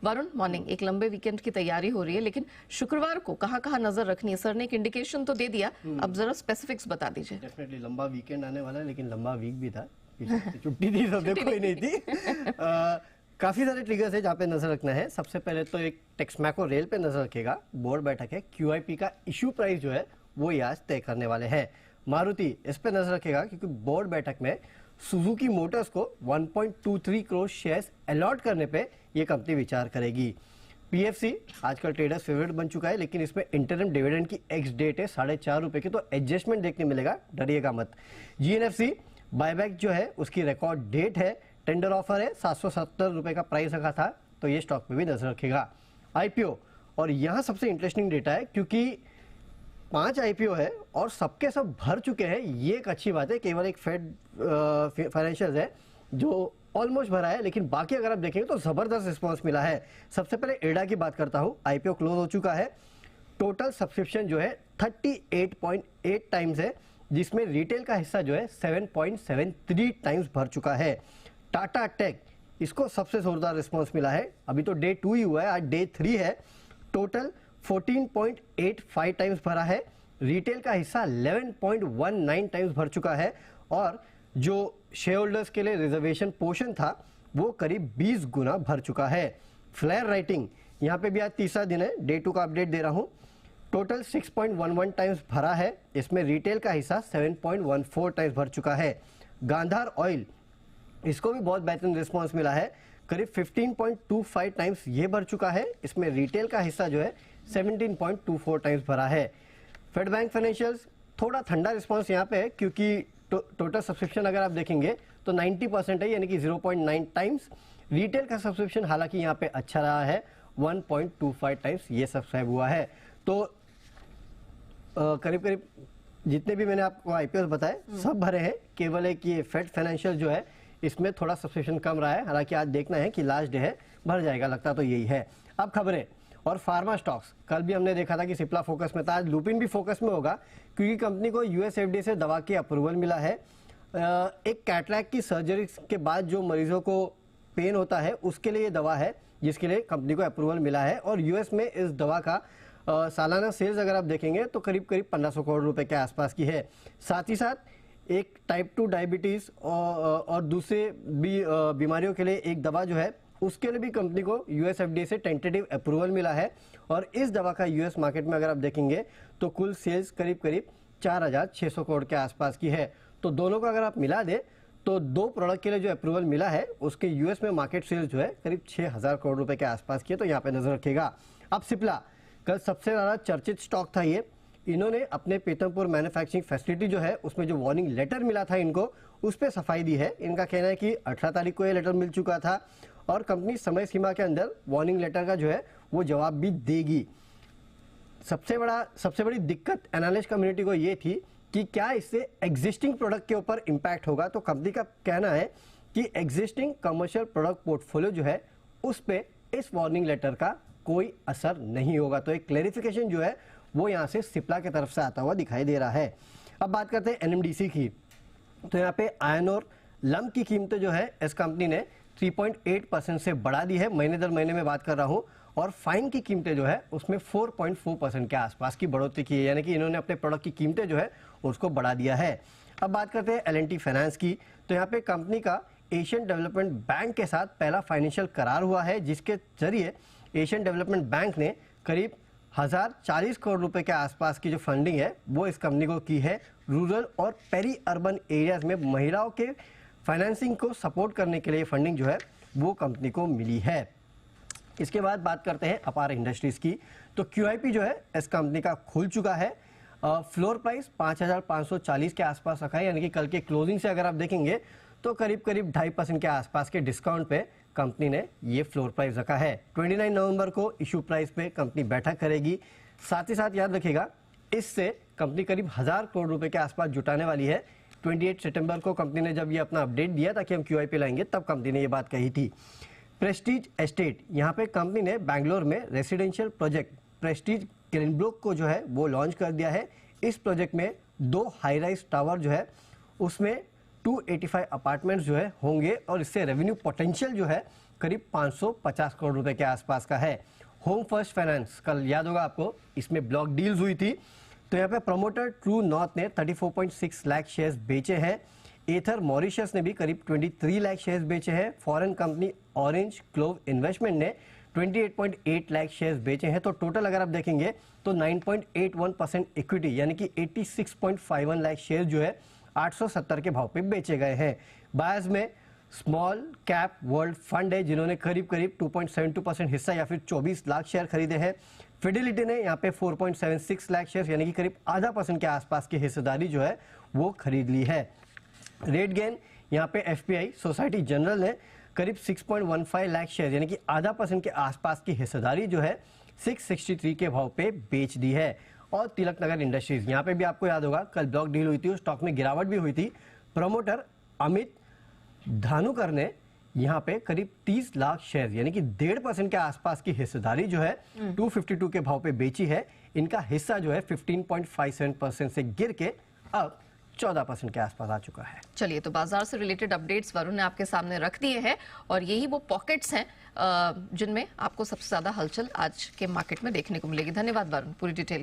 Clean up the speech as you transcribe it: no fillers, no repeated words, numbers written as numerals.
Varun, morning. एक लंबे weekend की तैयारी हो रही है, लेकिन शुक्रवार को कहाँ नजर रखनी है? सर ने एक इंडिकेशन तो दे दिया, अब जरा स्पेसिफिक्स बता दीजिए। डेफिनेटली लंबा वीकेंड आने वाला है, लेकिन लंबा वीक भी था। छुट्टी थी, सब कोई नहीं थी। काफी सारे ट्रिगर्स है जहाँ पे नजर रखना है। सबसे पहले तो एक टेक्समैको रेल पे नजर रखेगा, बोर्ड बैठक है। QIP का इशू प्राइस जो है वो ये आज तय करने वाले हैं। मारुति इस पे नजर रखेगा क्योंकि बोर्ड बैठक में सुजुकी मोटर्स को 1.23 करोड़ शेयर्स अलॉट करने पे ये कंपनी विचार करेगी। PFC आजकल ट्रेडर्स फेवरेट बन चुका है, लेकिन इसमें इंटरिम डिविडेंड की एक्स डेट है 4.5 रुपए की, तो एडजस्टमेंट देखने मिलेगा, डरिएगा मत। GNFC बायबैक जो है उसकी रिकॉर्ड डेट है, टेंडर ऑफर है, 770 रुपए का प्राइस रखा था, तो ये स्टॉक पे भी नजर रखेगा। IPO, और यहाँ सबसे इंटरेस्टिंग डेटा है क्योंकि 5 IPO है और सबके सब भर चुके हैं। ये एक अच्छी बात है। केवल एक फेड फाइनेंशियल है जो ऑलमोस्ट भरा है, लेकिन बाकी अगर आप देखेंगे तो जबरदस्त रिस्पांस मिला है। सबसे पहले एडा की बात करता हूं। IPO क्लोज हो चुका है। टोटल सब्सक्रिप्शन जो है 38.8 टाइम्स है, जिसमें रिटेल का हिस्सा जो है 7.73 टाइम्स भर चुका है। टाटा टेक, इसको सबसे जोरदार रिस्पांस मिला है। अभी तो डे 2 ही हुआ है, आज डे 3 है। टोटल 14.85 टाइम्स भरा है। रिटेल का हिस्सा 11.19 टाइम्स भर चुका है, और जो शेयर होल्डर्स के लिए रिजर्वेशन पोर्शन था वो करीब 20 गुना भर चुका है। फ्लेयर राइटिंग, यहाँ पे भी आज तीसरा दिन है, डे 2 का अपडेट दे रहा हूँ। टोटल 6.11 टाइम्स भरा है, इसमें रिटेल का हिस्सा 7.14 टाइम्स भर चुका है। गांधार ऑयल, इसको भी बहुत बेहतरीन रिस्पांस मिला है, करीब 15.25 टाइम्स ये भर चुका है, इसमें रिटेल का हिस्सा जो है 17.24 टाइम्स भरा है। फेड बैंक फाइनेंशियल्स, थोड़ा ठंडा रिस्पांस यहाँ पे है क्योंकि टोटल सब्सक्रिप्शन अगर आप देखेंगे तो 90% है, यानी कि 0.9 टाइम्स। रिटेल का सब्सक्रिप्शन हालांकि यहाँ पे अच्छा रहा है, 1.25 टाइम्स ये सब्सक्राइब हुआ है। तो करीब करीब जितने भी मैंने आपको IPO बताए सब भरे हैं। केवल एक ये फेड फाइनेंशियल जो है इसमें थोड़ा सब्सक्रिप्शन कम रहा है, हालांकि आज देखना है कि लास्ट डे है, भर जाएगा, लगता तो यही है। अब खबरें और फार्मा स्टॉक्स, कल भी हमने देखा था कि सिप्ला फोकस में था, आज लुपिन भी फोकस में होगा क्योंकि कंपनी को US FDA से दवा की अप्रूवल मिला है। एक कैटरैक्ट की सर्जरी के बाद जो मरीजों को पेन होता है उसके लिए ये दवा है, जिसके लिए कंपनी को अप्रूवल मिला है। और US में इस दवा का सालाना सेल्स अगर आप देखेंगे तो करीब 1500 करोड़ रुपए के आसपास की है। साथ ही साथ एक टाइप 2 डायबिटीज और दूसरे भी बीमारियों के लिए एक दवा जो है उसके लिए भी कंपनी को US FDA से टेंटेटिव अप्रूवल मिला है। और इस दवा का US मार्केट में अगर आप देखेंगे तो कुल सेल्स करीब 4600 करोड़ के आसपास की है। तो दोनों को अगर आप मिला दे तो 2 प्रोडक्ट के लिए जो अप्रूवल मिला है उसके US में मार्केट सेल्स जो है करीब 6000 करोड़ रुपए के आसपास की है, तो यहाँ पे नजर रखेगा। अब सिप्ला, कल सबसे ज्यादा चर्चित स्टॉक था ये। इन्होंने अपने पीतमपुर मैन्युफैक्चरिंग फैसिलिटी जो है उसमें जो वार्निंग लेटर मिला था इनको, उस पर सफाई दी है। इनका कहना है कि 18 तारीख को ये लेटर मिल चुका था और कंपनी समय सीमा के अंदर वार्निंग लेटर का जो है वो जवाब भी देगी। सबसे बड़ी दिक्कत एनालिस्ट कम्युनिटी को ये थी कि क्या इससे एग्जिस्टिंग प्रोडक्ट के ऊपर इंपैक्ट होगा। तो कंपनी का कहना है कि एग्जिस्टिंग कमर्शियल प्रोडक्ट पोर्टफोलियो जो है उस पे इस वार्निंग लेटर का कोई असर नहीं होगा। तो एक क्लैरिफिकेशन जो है वो यहाँ से सिप्ला की तरफ से आता हुआ दिखाई दे रहा है। अब बात करते हैं NMDC की। तो यहाँ पे आयरन और लम्प की कीमतें जो है इस कंपनी ने 3.8% से बढ़ा दी है, महीने दर महीने में बात कर रहा हूँ। और फाइन की कीमतें जो है उसमें 4.4% के आसपास की बढ़ोतरी की है, यानी कि इन्होंने अपने प्रोडक्ट की कीमतें जो है उसको बढ़ा दिया है। अब बात करते हैं L&T फाइनेंस की। तो यहाँ पे कंपनी का एशियन डेवलपमेंट बैंक के साथ पहला फाइनेंशियल करार हुआ है, जिसके जरिए एशियन डेवलपमेंट बैंक ने करीब 1040 करोड़ रुपए के आसपास की जो फंडिंग है वो इस कंपनी को की है। रूरल और पेरी अर्बन एरियाज में महिलाओं के फाइनेंसिंग को सपोर्ट करने के लिए फंडिंग जो है वो कंपनी को मिली है। इसके बाद बात करते हैं अपार इंडस्ट्रीज की। तो QIP जो है इस कंपनी का खुल चुका है। फ्लोर प्राइस 5540 के आसपास रखा है, यानी कि कल के क्लोजिंग से अगर आप देखेंगे तो करीब 2.5% के आसपास के डिस्काउंट पे कंपनी ने ये फ्लोर प्राइस रखा है। 29 नवंबर को इशू प्राइस पे कंपनी बैठक करेगी। साथ ही साथ याद रखिएगा इससे कंपनी करीब 1000 करोड़ रुपए के आसपास जुटाने वाली है। 28 सितंबर को कंपनी ने जब ये अपना अपडेट दिया था कि हम QIP लाएंगे, तब कंपनी ने ये बात कही थी। प्रेस्टीज एस्टेट, यहाँ पे कंपनी ने बैंगलोर में रेसिडेंशियल प्रोजेक्ट प्रेस्टीज ग्रीनब्रोक को जो है वो लॉन्च कर दिया है। इस प्रोजेक्ट में 2 हाई राइज टावर जो है उसमें 285 अपार्टमेंट्स जो है होंगे और इससे रेवेन्यू पोटेंशियल जो है करीब 550 करोड़ रुपए के आसपास का है। होम फर्स्ट फाइनेंस, कल याद होगा आपको, इसमें ब्लॉक डील्स हुई थी, तो यहाँ पे प्रमोटर ट्रू नॉर्थ ने 34.6 लाख शेयर्स बेचे हैं। एथर मॉरिशस ने भी करीब 23 लाख शेयर्स बेचे हैं। Foreign company orange glove investment ने 28.8 लाख शेयर्स बेचे हैं। तो टोटल अगर आप देखेंगे तो 9.81% इक्विटी यानी कि 86.51 लाख शेयर जो है 870 के भाव पे बेचे गए हैं। बायर्स में स्मॉल कैप वर्ल्ड फंड है जिन्होंने करीब करीब 2.72% हिस्सा या फिर 24 लाख शेयर खरीदे हैं। फिडेलिटी ने यहाँ पे 4.76 लाख शेयर यानी कि करीब आधा % के आसपास की हिस्सेदारी जो है वो खरीद ली है। रेट गेन यहाँ पे एफपीआई सोसाइटी जनरल ने करीब 6.15 लाख शेयर यानी कि आधा % के आसपास की हिस्सेदारी जो है 663 के भाव पे बेच दी है। और तिलक नगर इंडस्ट्रीज, यहाँ पे भी आपको याद होगा कल ब्लॉक डील हुई थी, उस स्टॉक में गिरावट भी हुई थी। प्रमोटर अमित धानुकर ने यहाँ पे करीब 30 लाख शेयर यानी कि 1.5% के आसपास की हिस्सेदारी जो है 252 के भाव पे बेची है। इनका हिस्सा जो है 15.57% से गिर के अब 14% के आसपास आ चुका है। चलिए, तो बाजार से रिलेटेड अपडेट्स वरुण ने आपके सामने रख दिए हैं और यही वो पॉकेट्स हैं जिनमें आपको सबसे ज्यादा हलचल आज के मार्केट में देखने को मिलेगी। धन्यवाद वरुण, पूरी डिटेल